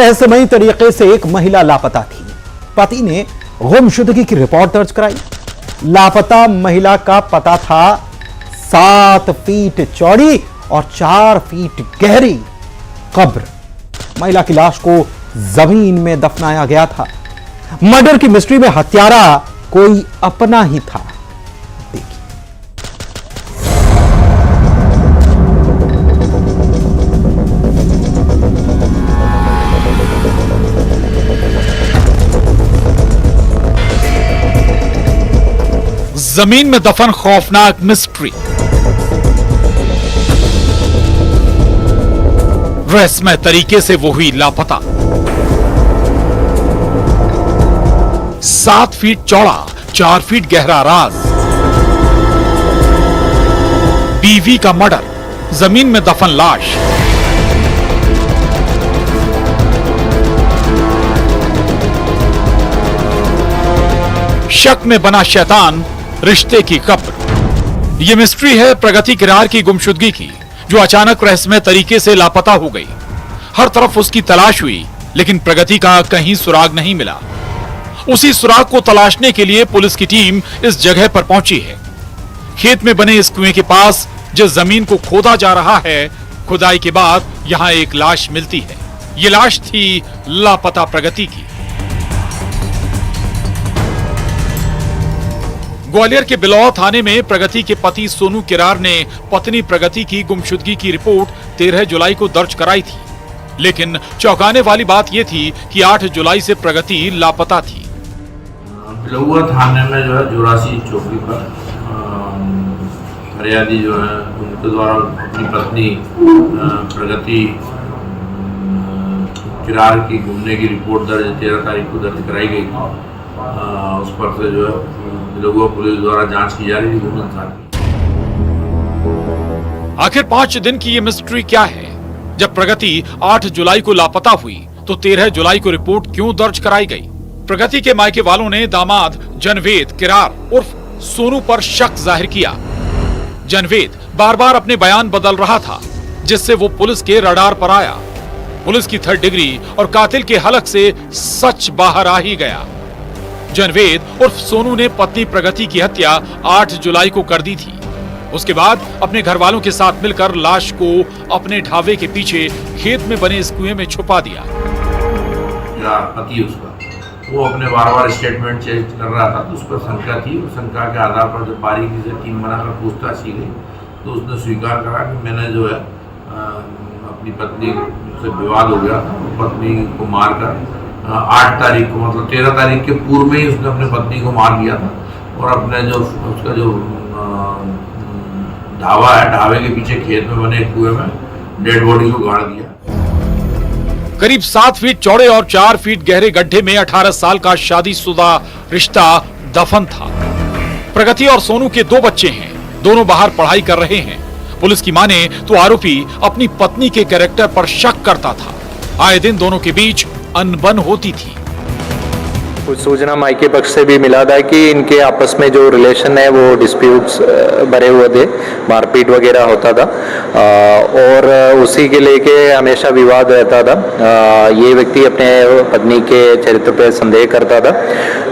रहस्यमयी तरीके से एक महिला लापता थी। पति ने गुमशुदगी की रिपोर्ट दर्ज कराई। लापता महिला का पता था 7 फीट चौड़ी और 4 फीट गहरी कब्र। महिला की लाश को जमीन में दफनाया गया था। मर्डर की मिस्ट्री में हत्यारा कोई अपना ही था। जमीन में दफन खौफनाक मिस्ट्री। रहस्यमय तरीके से वो हुई लापता। 7 फीट चौड़ा 4 फीट गहरा राज। बीवी का मर्डर, जमीन में दफन लाश। शक में बना शैतान, रिश्ते की कब्र। यह मिस्ट्री है प्रगति किरार की गुमशुदगी की, जो अचानक रहस्यमय तरीके से लापता हो गई। हर तरफ उसकी तलाश हुई, लेकिन प्रगति का कहीं सुराग नहीं मिला। उसी सुराग को तलाशने के लिए पुलिस की टीम इस जगह पर पहुंची है। खेत में बने इस कुएं के पास जिस जमीन को खोदा जा रहा है, खुदाई के बाद यहां एक लाश मिलती है। ये लाश थी लापता प्रगति की। ग्वालियर के बिलौर थाने में प्रगति के पति सोनू किरार ने पत्नी प्रगति की गुमशुदगी की रिपोर्ट 13 जुलाई को दर्ज कराई थी। लेकिन चौंकाने वाली बात यह थी कि 8 जुलाई से प्रगति लापता थी। बिलौर थाने में जो है 84 चौकी पर फरियादी जो है उनके द्वारा अपनी पत्नी प्रगति किरार की घूमने की रिपोर्ट दर्ज 13 तारीख को दर्ज कराई गई थी। उस पर से जो है बिलौर पुलिस द्वारा जांच की जा रही थी। आखिर 5 दिन की ये मिस्ट्री क्या है? जब प्रगति 8 जुलाई को लापता हुई तो 13 जुलाई को रिपोर्ट क्यों दर्ज कराई गई? प्रगति के मायके वालों ने दामाद जनवेद किरार उर्फ सोनू पर शक जाहिर किया। जनवेद बार बार अपने बयान बदल रहा था, जिससे वो पुलिस के रडार पर आया। पुलिस की 3rd डिग्री और कातिल के हलक से सच बाहर आ ही गया। जनवेद उर्फ सोनू ने पत्नी प्रगति की हत्या 8 जुलाई को कर दी थी। उसके बाद अपने घर वालों के साथ मिलकर लाश को अपने ढाबे के पीछे खेत में बने इस कुएं में छुपा दिया। पति उसका वो अपने बार स्टेटमेंट चेंज कर रहा था, तो उस पर शंका थी। उस शंका के आधार पर जब बारीकी से टीम बनाकर पूछताछ की गई तो उसने स्वीकार करा कि मैंने जो है अपनी पत्नी से विवाद हो गया था। पत्नी को मारकर 8 तारीख को, मतलब 13 तारीख के पूर्व में ही उसने अपने पत्नी को मार दिया था और अपने जो उसका जो ढाबा है, ढाबे के पीछे खेत में बने कुएं में डेड बॉडी को गाड़ दिया। करीब 7 फीट चौड़े और 4 फीट गहरे गड्ढे में 18 साल का शादीशुदा रिश्ता दफन था। प्रगति और सोनू के 2 बच्चे हैं। दोनों बाहर पढ़ाई कर रहे हैं। पुलिस की माने तो आरोपी अपनी पत्नी के कैरेक्टर पर शक करता था। आए दिन दोनों के बीच अनबन होती थी। कुछ सूचना मायके पक्ष से भी मिला था कि इनके आपस में जो रिलेशन है वो डिस्प्यूट्स भरे हुए थे, मारपीट वगैरह होता था और उसी के लेके हमेशा विवाद रहता था। ये व्यक्ति अपने पत्नी के चरित्र पर संदेह करता था।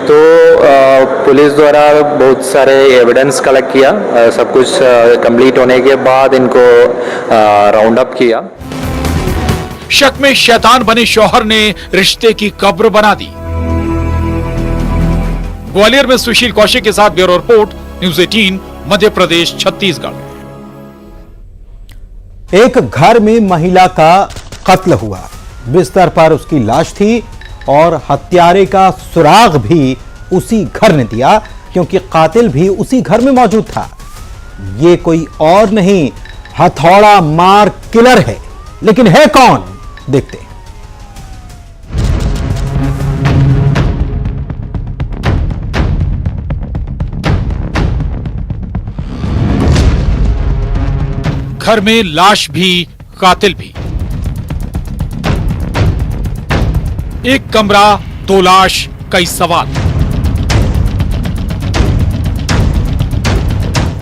तो पुलिस द्वारा बहुत सारे एविडेंस कलेक्ट किया। सब कुछ कंप्लीट होने के बाद इनको राउंड अप किया। शक में शैतान बने शौहर ने रिश्ते की कब्र बना दी। ग्वालियर में सुशील कौशिक के साथ bureau report, news 18, Madhya Pradesh, Chhattisgarh. एक घर में महिला का कत्ल हुआ। बिस्तर पर उसकी लाश थी और हत्यारे का सुराग भी उसी घर ने दिया, क्योंकि कातिल भी उसी घर में मौजूद था। ये कोई और नहीं, हथौड़ा मार किलर है। लेकिन है कौन? देखते हैं। घर में लाश भी, कातिल भी। एक कमरा, 2 लाश, कई सवाल।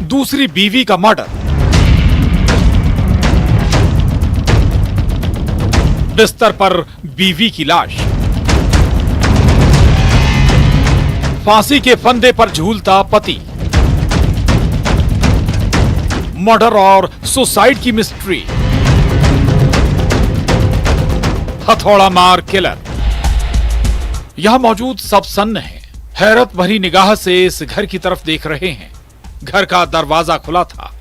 दूसरी बीवी का मर्डर। बिस्तर पर बीवी की लाश। फांसी के फंदे पर झूलता पति। मर्डर और सुसाइड की मिस्ट्री। हथौड़ा मार किलर। यहां मौजूद सब सन्न हैं, हैरत भरी निगाह से इस घर की तरफ देख रहे हैं। घर का दरवाजा खुला था।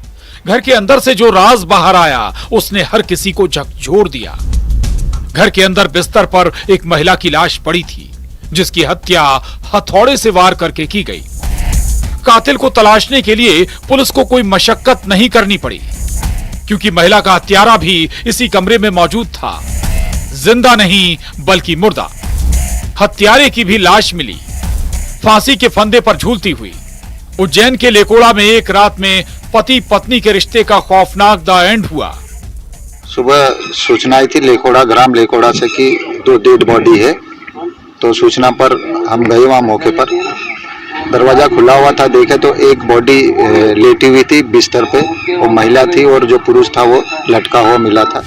घर के अंदर से जो राज बाहर आया उसने हर किसी को झकझोर दिया। घर के अंदर बिस्तर पर एक महिला की लाश पड़ी थी, जिसकी हत्या हथौड़े से वार करके की गई। कातिल को तलाशने के लिए पुलिस को कोई मशक्कत नहीं करनी पड़ी, क्योंकि महिला का हत्यारा भी इसी कमरे में मौजूद था। जिंदा नहीं बल्कि मुर्दा। हत्यारे की भी लाश मिली, फांसी के फंदे पर झूलती हुई। उज्जैन के लेकोड़ा में एक रात में पति पत्नी के रिश्ते का खौफनाक द एंड हुआ। सुबह सूचना आई थी लेकोड़ा, ग्राम लेकोड़ा से कि 2 डेड बॉडी है। तो सूचना पर हम गए वहाँ मौके पर। दरवाजा खुला हुआ था, देखे तो एक बॉडी लेटी हुई थी बिस्तर पे, वो महिला थी, और जो पुरुष था वो लटका हुआ मिला था।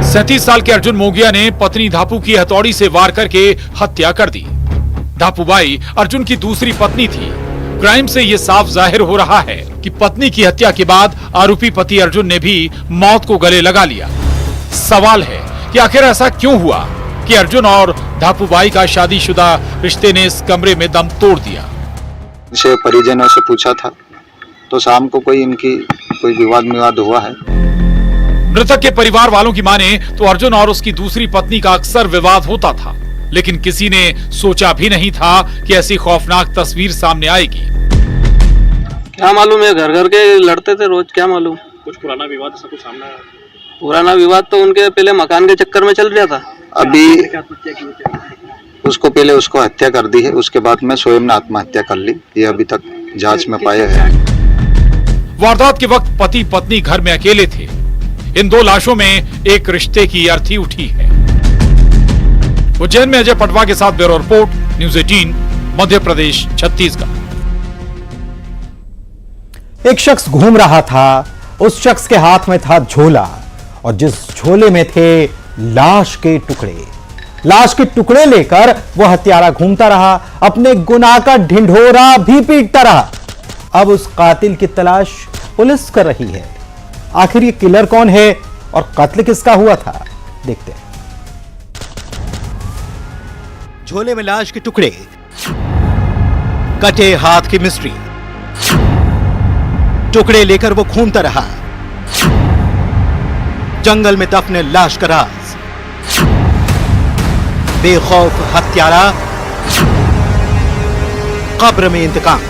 37 साल के अर्जुन मोगिया ने पत्नी धापू की हथौड़ी से वार करके हत्या कर दी। धापूबाई अर्जुन की दूसरी पत्नी थी। क्राइम से यह साफ जाहिर हो रहा है कि पत्नी की हत्या के बाद आरोपी पति अर्जुन ने भी मौत को गले लगा लिया। सवाल है कि आखिर ऐसा क्यों हुआ कि अर्जुन और धापूबाई का शादीशुदा रिश्ते ने इस कमरे में दम तोड़ दिया। इसे परिजनों से पूछा था तो शाम को कोई विवाद हुआ है। मृतक के परिवार वालों की माने तो अर्जुन और उसकी दूसरी पत्नी का अक्सर विवाद होता था, लेकिन किसी ने सोचा भी नहीं था कि ऐसी खौफनाक तस्वीर सामने आएगी। क्या मालूम है, घर घर के लड़ते थे रोज, क्या मालूम। कुछ पुराना विवाद ऐसा कुछ सामने आया? पुराना विवाद तो उनके पहले मकान के चक्कर में चल रहा था। अभी उसको पहले उसको हत्या कर दी है, उसके बाद में स्वयं ने आत्महत्या कर ली। ये अभी तक जांच में पाए हैं। वारदात के वक्त पति पत्नी घर में अकेले थे। इन 2 लाशों में एक रिश्ते की अर्थी उठी है। उज्जैन में अजय पटवा के साथ bureau report, news 18, Madhya Pradesh, Chhattisgarh. एक शख्स घूम रहा था। उस शख्स के हाथ में था झोला, और जिस झोले में थे लाश के टुकड़े। लाश के टुकड़े लेकर वह हत्यारा घूमता रहा, अपने गुनाह का ढिंढोरा भी पीटता रहा। अब उस कातिल की तलाश पुलिस कर रही है। आखिर ये किलर कौन है और कत्ल किसका हुआ था, देखते हैं। झोले में लाश के टुकड़े, कटे हाथ की मिस्ट्री। टुकड़े लेकर वो घूमता रहा, जंगल में दफने लाश का राज। बेखौफ हत्यारा, कब्र में इंतकाम।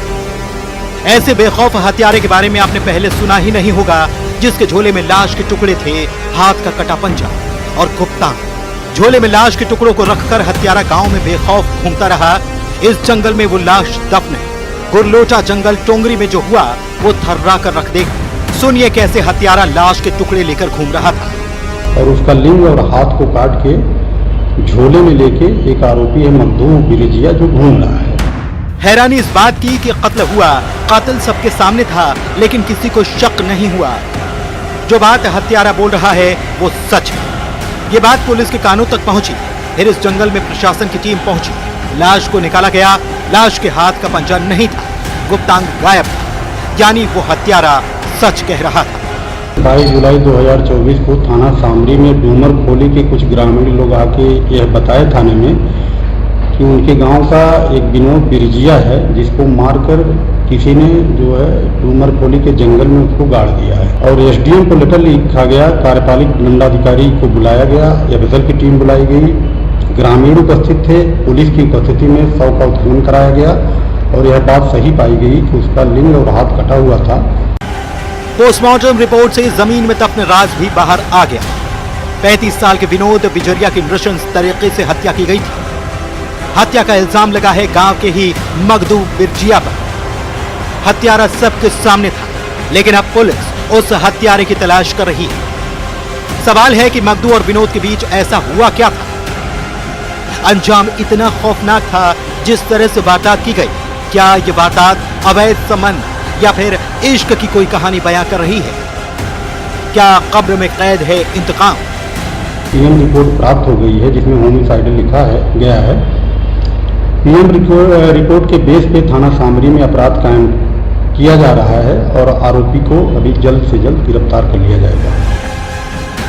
ऐसे बेखौफ हत्यारे के बारे में आपने पहले सुना ही नहीं होगा, जिसके झोले में लाश के टुकड़े थे, हाथ का कटा पंजा और गुप्तांग। झोले में लाश के टुकड़ों को रखकर हत्यारा गांव में बेखौफ घूमता रहा। इस जंगल में वो लाश दफन है। गुरलोटा जंगल टोंगरी में जो हुआ वो थर्रा कर रख देगा। सुनिए कैसे हत्यारा लाश के टुकड़े लेकर घूम रहा था। और उसका लिंग और हाथ को काट के झोले में लेके एक आरोपी है मखदू बिरजिया जो घूम रहा है। हैरानी इस बात की कि कत्ल हुआ, कातिल सबके सामने था, लेकिन किसी को शक नहीं हुआ। जो बात हत्यारा बोल रहा है वो सच है। ये बात पुलिस के कानों तक पहुंची। फिर इस जंगल में प्रशासन की टीम पहुंची। लाश को निकाला गया। लाश के हाथ का पंजा नहीं था, गुप्तांग गायब था, यानी वो हत्यारा सच कह रहा था। 22 जुलाई 2024 को थाना सामरी में डूमर खोली के कुछ ग्रामीण लोग आके यह बताए थाने में कि उनके गांव का एक विनोद बिरजिया है, जिसको मारकर किसी ने जो है डूमर खोली के जंगल में उसको गाड़ दिया है। और एसडीएम को लेटर लिखा गया, कार्यपालिक दंडाधिकारी को बुलाया गया, एफएसएल की टीम बुलाई गई, ग्रामीण उपस्थित थे। पुलिस की उपस्थिति में शव का उत्खनन कराया गया और यह बात सही पाई गई कि उसका लिंग और हाथ कटा हुआ था। पोस्टमार्टम रिपोर्ट से जमीन में दफन राज भी बाहर आ गया। 35 साल के विनोद बिजरिया की नृशंस तरीके से हत्या की गई थी। हत्या का इल्जाम लगा है गांव के ही मखदू बिरजिया पर। हत्यारा सबके सामने था, लेकिन अब पुलिस उस हत्यारे की तलाश कर रही है। सवाल है कि मखदू और विनोद के बीच ऐसा हुआ क्या था? अंजाम इतना खौफनाक था जिस तरह से वारदात की गई। क्या ये वारदात अवैध संबंध या फिर इश्क की कोई कहानी बयां कर रही है? क्या कब्र में कैद है इंतकाम? पीएम रिपोर्ट प्राप्त हो गई है जिसमें होमिसाइड लिखा है गया है। पीएम रिपोर्ट के बेस पे थाना सामरी में अपराध कायम किया जा रहा है और आरोपी को अभी जल्द से जल्द गिरफ्तार कर लिया जाएगा।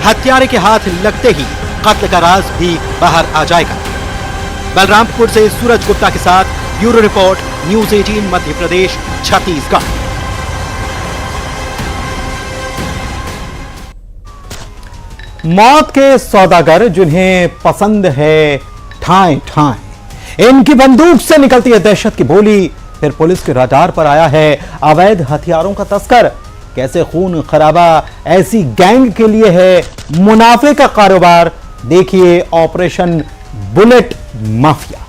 हत्यारे के हाथ लगते ही कत्ल का राज भी बाहर आ जाएगा। बलरामपुर से सूरज गुप्ता के साथ bureau report, news 18 Madhya Pradesh, Chhattisgarh. मौत के सौदागर जिन्हें पसंद है ठाएं ठाएं, इनकी बंदूक से निकलती है दहशत की बोली। फिर पुलिस के रडार पर आया है अवैध हथियारों का तस्कर। कैसे खून खराबा ऐसी गैंग के लिए है मुनाफे का कारोबार। देखिए ऑपरेशन बुलेट माफिया।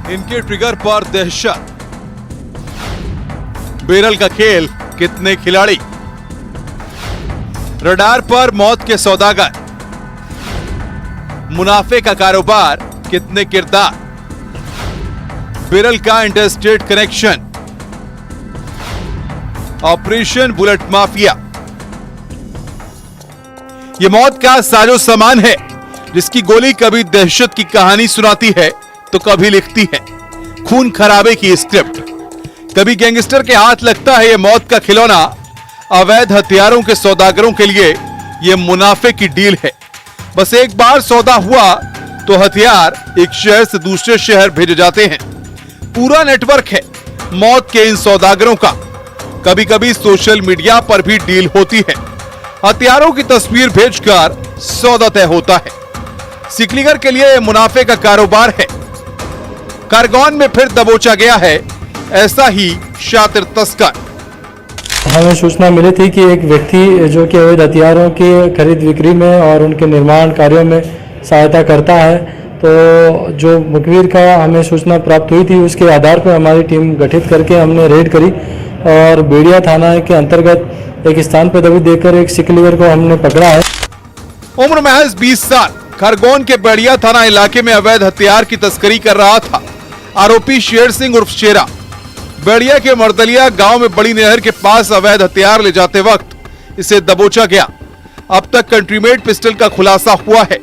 इनके ट्रिगर पर दहशत, बेरल का खेल कितने खिलाड़ी, रडार पर मौत के सौदागर, मुनाफे का कारोबार कितने किरदार, बेरल का interstate connection, operation bullet mafia. यह मौत का साजो सामान है जिसकी गोली कभी दहशत की कहानी सुनाती है तो कभी लिखती है खून खराबे की स्क्रिप्ट। कभी गैंगस्टर के हाथ लगता है यह मौत का खिलौना। अवैध हथियारों के सौदागरों के लिए यह मुनाफे की डील है। बस एक बार सौदा हुआ तो हथियार एक शहर से दूसरे शहर भेजे जाते हैं। पूरा नेटवर्क है मौत के इन सौदागरों का। कभी कभी सोशल मीडिया पर भी डील होती है। हथियारों की तस्वीर भेजकर सौदा तय होता है। सिकलीगर के लिए यह मुनाफे का कारोबार है। खरगोन में फिर दबोचा गया है ऐसा ही शातिर तस्कर। हमें सूचना मिली थी कि एक व्यक्ति जो कि अवैध हथियारों की खरीद बिक्री में और उनके निर्माण कार्यों में सहायता करता है, तो जो मुखबिर का हमें सूचना प्राप्त हुई थी उसके आधार पर हमारी टीम गठित करके हमने रेड करी और बेड़िया थाना के अंतर्गत एक स्थान पर दबी देकर एक सिकलीगर को हमने पकड़ा है। उम्र महज 20 साल, खरगोन के बेड़िया थाना इलाके में अवैध हथियार की तस्करी कर रहा था। आरोपी शेर सिंह उर्फ शेरा बेड़िया के मर्दलिया गांव में बड़ी नहर के पास अवैध हथियार ले जाते वक्त इसे दबोचा गया। अब तक कंट्रीमेड पिस्टल का खुलासा हुआ है,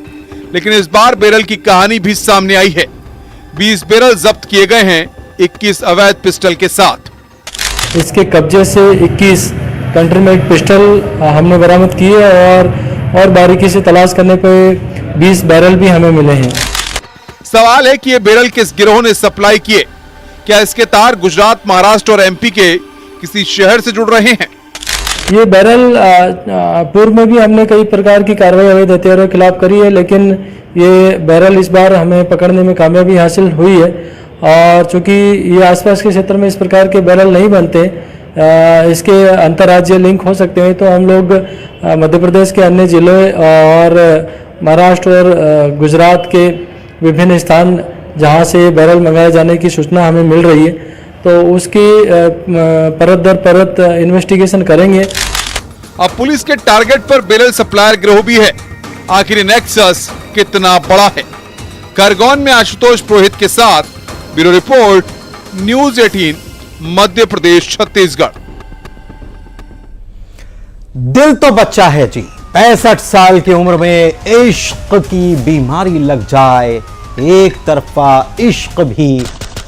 लेकिन इस बार बैरल की कहानी भी सामने आई है। 20 बैरल जब्त किए गए हैं 21 अवैध पिस्टल के साथ। इसके कब्जे से 21 कंट्रीमेड पिस्टल हमने बरामद किए और बारीकी से तलाश करने पर 20 बैरल भी हमें मिले हैं। सवाल है कि ये बैरल किस गिरोह ने सप्लाई किए? क्या इसके तार गुजरात, महाराष्ट्र और एमपी के किसी शहर से जुड़ रहे हैं? ये बैरल पूर्व में भी हमने कई प्रकार की कार्रवाई अवैध हथियारों के खिलाफ करी है, लेकिन ये बैरल इस बार हमें पकड़ने में कामयाबी हासिल हुई है। और चूंकि ये आसपास के क्षेत्र में इस प्रकार के बैरल नहीं बनते, इसके अंतर्राज्यीय लिंक हो सकते हैं, तो हम लोग मध्य प्रदेश के अन्य जिलों और महाराष्ट्र और गुजरात के विभिन्न स्थान जहां से बैरल मंगाए जाने की सूचना हमें मिल रही है, तो उसकी परत दर परत इन्वेस्टिगेशन करेंगे। अब पुलिस के टारगेट पर बैरल सप्लायर गिरोह भी है। आखिर नेक्सस कितना बड़ा है? खरगोन में आशुतोष पुरोहित के साथ bureau report, news 18 Madhya Pradesh, Chhattisgarh. दिल तो बच्चा है जी, 65 साल की उम्र में इश्क की बीमारी लग जाए। एक तरफा इश्क भी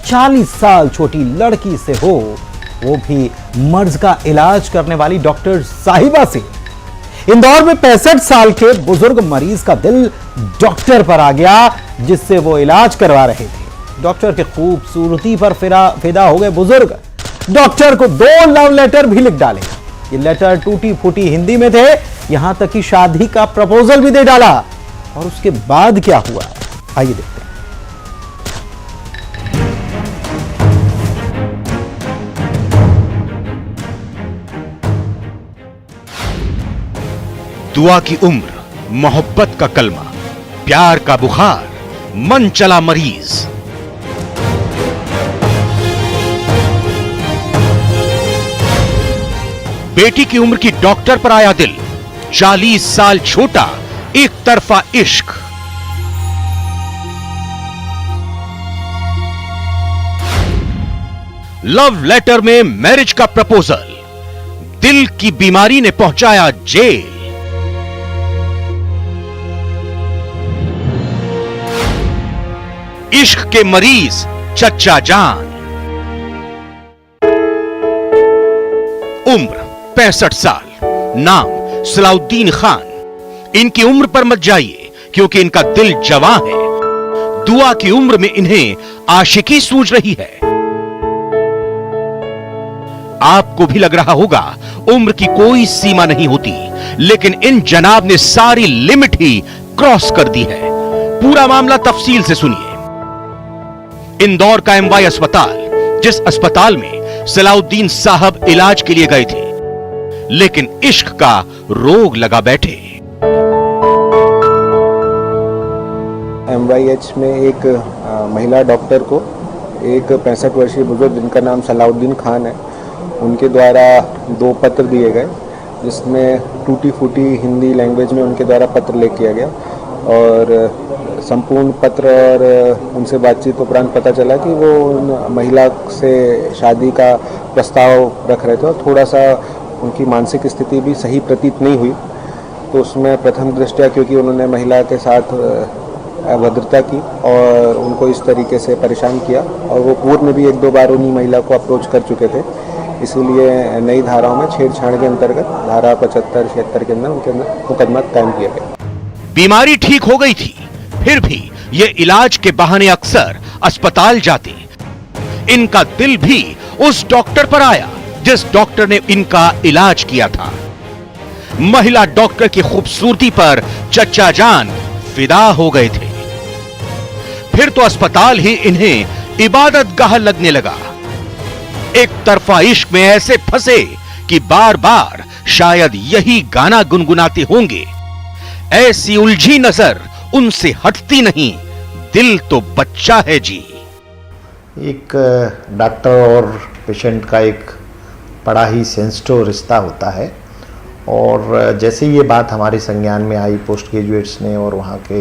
40 साल छोटी लड़की से हो, वो भी मर्ज का इलाज करने वाली डॉक्टर साहिबा से। इंदौर में 65 साल के बुजुर्ग मरीज का दिल डॉक्टर पर आ गया जिससे वो इलाज करवा रहे थे। डॉक्टर की खूबसूरती पर फिदा हो गए बुजुर्ग। डॉक्टर को 2 लव लेटर भी लिख डाले। ये लेटर टूटी फूटी हिंदी में थे, यहां तक कि शादी का प्रपोजल भी दे डाला। और उसके बाद क्या हुआ, आइए देखते हैं। दुआ की उम्र, मोहब्बत का कलमा, प्यार का बुखार, मन चला मरीज। बेटी की उम्र की डॉक्टर पर आया दिल, 40 साल छोटा, एक तरफा इश्क। लव लेटर में मैरिज का प्रपोजल, दिल की बीमारी ने पहुंचाया जेल। इश्क के मरीज चच्चा जान। उम्र 65 साल, नाम सलाउद्दीन खान। इनकी उम्र पर मत जाइए क्योंकि इनका दिल जवां है। दुआ की उम्र में इन्हें आशिकी सूझ रही है। आपको भी लग रहा होगा उम्र की कोई सीमा नहीं होती, लेकिन इन जनाब ने सारी लिमिट ही क्रॉस कर दी है। पूरा मामला तफसील से सुनिए। इंदौर का एमवाई अस्पताल, जिस अस्पताल में सलाउद्दीन साहब इलाज के लिए गए थे, लेकिन इश्क का रोग लगा बैठे। MYH में एक महिला डॉक्टर को एक 65 वर्षीय बुजुर्ग जिनका नाम सलाउद्दीन खान है, उनके द्वारा 2 पत्र दिए गए, जिसमें टूटी फूटी हिंदी लैंग्वेज में उनके द्वारा पत्र लिख किया गया। और संपूर्ण पत्र और उनसे बातचीत उपरांत पता चला कि वो उन महिला से शादी का प्रस्ताव रख रहे थे और थोड़ा सा उनकी मानसिक स्थिति भी सही प्रतीत नहीं हुई। तो उसमें प्रथम दृष्टया क्योंकि उन्होंने महिला के साथ अभद्रता की और उनको इस तरीके से परेशान किया, और वो पूर्व में भी 1-2 बार उन्हीं महिला को अप्रोच कर चुके थे, इसलिए नई धाराओं में छेड़छाड़ के अंतर्गत धारा 75-76 के अंदर उनके अंदर मुकदमा कायम किया गया। बीमारी ठीक हो गई थी, फिर भी ये इलाज के बहाने अक्सर अस्पताल जाते। इनका दिल भी उस डॉक्टर पर आया जिस डॉक्टर ने इनका इलाज किया था। महिला डॉक्टर की खूबसूरती पर चच्चा जान फिदा हो गए थे। फिर तो अस्पताल ही इन्हें इबादत गाह लगने लगा। एक तरफा इश्क में ऐसे फंसे कि बार बार शायद यही गाना गुनगुनाते होंगे। ऐसी उलझी नजर उनसे हटती नहीं, दिल तो बच्चा है जी। एक डॉक्टर और पेशेंट का एक बड़ा ही सेंसिटिव रिश्ता होता है, और जैसे ये बात हमारे संज्ञान में आई पोस्ट ग्रेजुएट्स ने और वहाँ के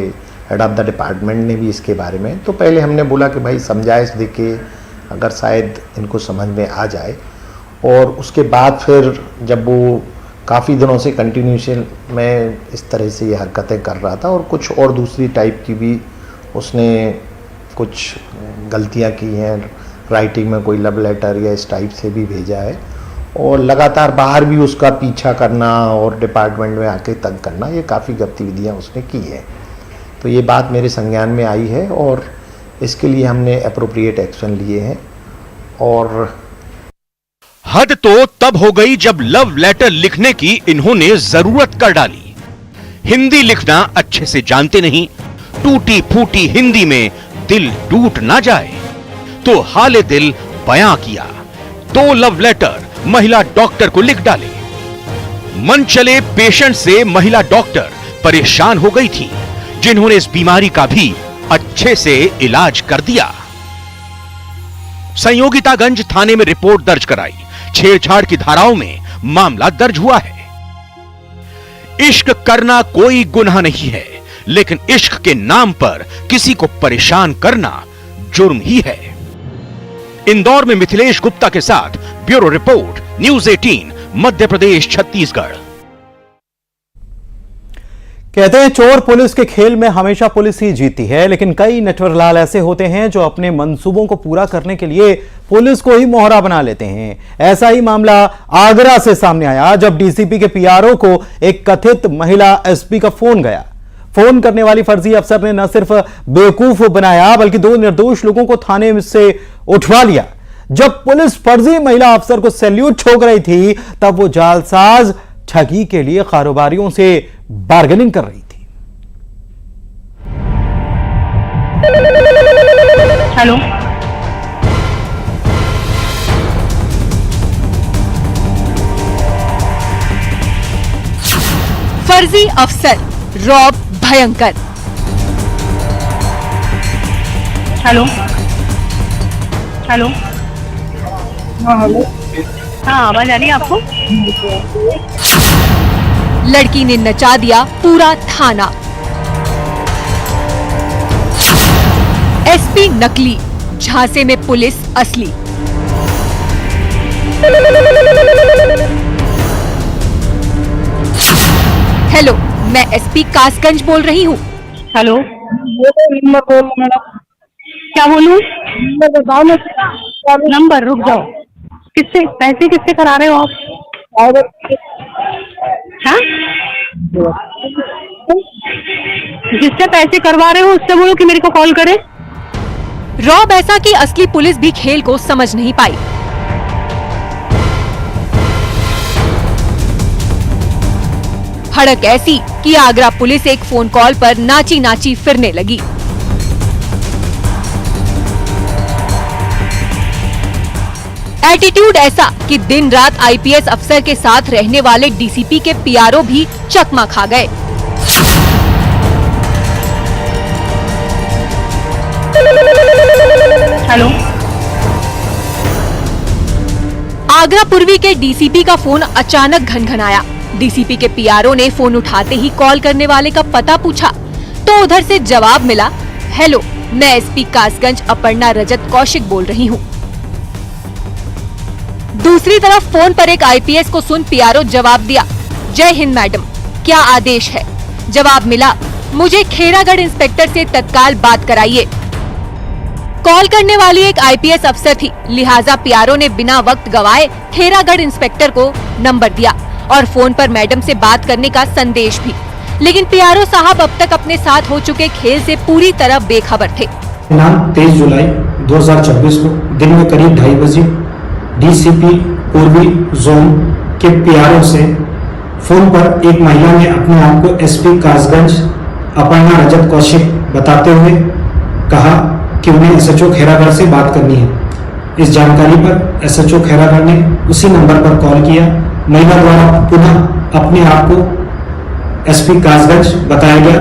हेड ऑफ द डिपार्टमेंट ने भी इसके बारे में, तो पहले हमने बोला कि भाई समझाइश देके अगर शायद इनको समझ में आ जाए। और उसके बाद फिर जब वो काफ़ी दिनों से कंटिन्यूशन में इस तरह से ये हरकतें कर रहा था और कुछ और दूसरी टाइप की भी उसने कुछ गलतियां की हैं, राइटिंग में कोई लव लेटर या इस टाइप से भी भेजा है, और लगातार बाहर भी उसका पीछा करना और डिपार्टमेंट में आके तंग करना, ये काफ़ी गतिविधियां उसने की हैं। तो ये बात मेरे संज्ञान में आई है और इसके लिए हमने एप्रोप्रिएट एक्शन लिए हैं। और हद तो तब हो गई जब लव लेटर लिखने की इन्होंने जरूरत कर डाली। हिंदी लिखना अच्छे से जानते नहीं, टूटी फूटी हिंदी में दिल टूट ना जाए, तो हाले दिल बयां किया। 2 लव लेटर महिला डॉक्टर को लिख डाले। मन चले पेशेंट से महिला डॉक्टर परेशान हो गई थी, जिन्होंने इस बीमारी का भी अच्छे से इलाज कर दिया। संयोगितागंज थाने में रिपोर्ट दर्ज कराई। छेड़छाड़ की धाराओं में मामला दर्ज हुआ है। इश्क करना कोई गुनाह नहीं है, लेकिन इश्क के नाम पर किसी को परेशान करना जुर्म ही है। इंदौर में मिथिलेश गुप्ता के साथ bureau report, news 18, Madhya Pradesh, Chhattisgarh. कहते हैं चोर पुलिस के खेल में हमेशा पुलिस ही जीती है, लेकिन कई नटवरलाल ऐसे होते हैं जो अपने मंसूबों को पूरा करने के लिए पुलिस को ही मोहरा बना लेते हैं। ऐसा ही मामला आगरा से सामने आया, जब डीसीपी के पीआरओ को एक कथित महिला एसपी का फोन गया। फोन करने वाली फर्जी अफसर ने न सिर्फ बेवकूफ बनाया, बल्कि 2 निर्दोष लोगों को थाने से उठवा लिया। जब पुलिस फर्जी महिला अफसर को सैल्यूट ठोक रही थी, तब वो जालसाज ठगी के लिए कारोबारियों से बार्गेनिंग कर रही थी। हेलो, फर्जी अफसर, रॉब भयंकर। हेलो हेलो, हाँ हेलो, हाँ आवाज आ रही है आपको? लड़की ने नचा दिया पूरा थाना। एसपी नकली, झांसे में पुलिस असली। हेलो, मैं एसपी कासगंज बोल रही हूँ। हेलो, क्या बोलूं? नंबर, रुक जाओ। किससे पैसे किससे करा रहे हो आप? हाँ? जिससे पैसे करवा रहे हो उससे बोलो कि मेरे को कॉल करे। रॉब ऐसा कि असली पुलिस भी खेल को समझ नहीं पाई। भड़क ऐसी कि आगरा पुलिस एक फोन कॉल पर नाची नाची फिरने लगी। एटीट्यूड ऐसा कि दिन रात आईपीएस अफसर के साथ रहने वाले डीसीपी के पीआरओ भी चकमा खा गए। हेलो, आगरा पूर्वी के डीसीपी का फोन अचानक घनघनाया। डीसीपी के पीआरओ ने फोन उठाते ही कॉल करने वाले का पता पूछा तो उधर से जवाब मिला, हेलो, मैं एसपी कासगंज अपर्णा रजत कौशिक बोल रही हूँ। दूसरी तरफ फोन पर एक आईपीएस को सुन पीआरओ जवाब दिया, जय हिंद मैडम, क्या आदेश है? जवाब मिला, मुझे खेरागढ़ इंस्पेक्टर से तत्काल बात कराइए। कॉल करने वाली एक आईपीएस अफसर थी, लिहाजा पीआरओ ने बिना वक्त गवाए खेरागढ़ इंस्पेक्टर को नंबर दिया और फोन पर मैडम से बात करने का संदेश भी। लेकिन पीआरओ साहब अब तक अपने साथ हो चुके खेल से पूरी तरह बेखबर थे। 23 जुलाई 2024 को दिन में करीब 2:30 बजे डीसीपी पूर्वी जोन के पीआरओ से फोन पर एक महिला ने अपने आप को एसपी कासगंज अपर्णा रजत कौशिक बताते हुए कहा कि उन्हें एसएचओ खेरागढ़ से बात करनी है। इस जानकारी पर एसएचओ खेरागढ़ ने उसी नंबर पर कॉल किया। महिला द्वारा पुनः अपने आप को एसपी कासगंज बताया गया।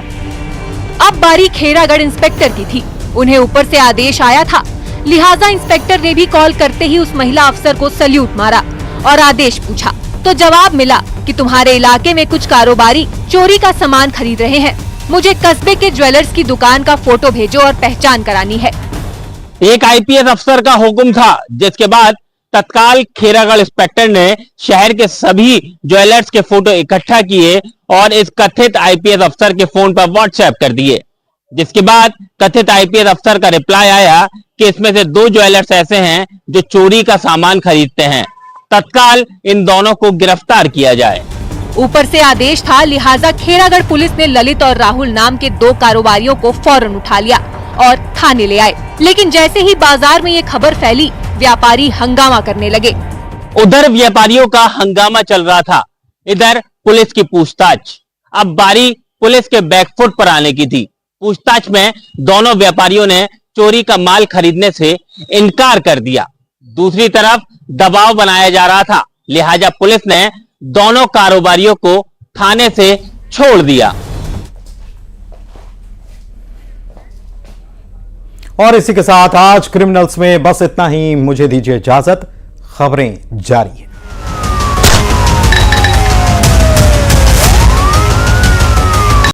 अब बारी खेरागढ़ इंस्पेक्टर की थी। उन्हें ऊपर से आदेश आया था, लिहाजा इंस्पेक्टर ने भी कॉल करते ही उस महिला अफसर को सल्यूट मारा और आदेश पूछा तो जवाब मिला कि तुम्हारे इलाके में कुछ कारोबारी चोरी का सामान खरीद रहे हैं, मुझे कस्बे के ज्वेलर्स की दुकान का फोटो भेजो और पहचान करानी है। एक आईपीएस अफसर का हुक्म था, जिसके बाद तत्काल खेरागढ़ इंस्पेक्टर ने शहर के सभी ज्वेलर्स के फोटो इकट्ठा किए और इस कथित आईपीएस अफसर के फोन पर व्हाट्सएप कर दिए। जिसके बाद कथित आईपीएस अफसर का रिप्लाई आया कि इसमें से 2 ज्वेलर्स ऐसे हैं जो चोरी का सामान खरीदते हैं, तत्काल इन दोनों को गिरफ्तार किया जाए। ऊपर से आदेश था, लिहाजा खेरागढ़ पुलिस ने ललित और राहुल नाम के 2 कारोबारियों को फौरन उठा लिया और थाने ले आए। लेकिन जैसे ही बाजार में ये खबर फैली, व्यापारी हंगामा करने लगे। उधर व्यापारियों का हंगामा चल रहा था, इधर पुलिस की पूछताछ। अब बारी पुलिस के बैकफुट पर आने की थी। पूछताछ में दोनों व्यापारियों ने चोरी का माल खरीदने से इनकार कर दिया। दूसरी तरफ दबाव बनाया जा रहा था, लिहाजा पुलिस ने दोनों कारोबारियों को थाने से छोड़ दिया। और इसी के साथ आज क्रिमिनल्स में बस इतना ही। मुझे दीजिए इजाजत, खबरें जारी है।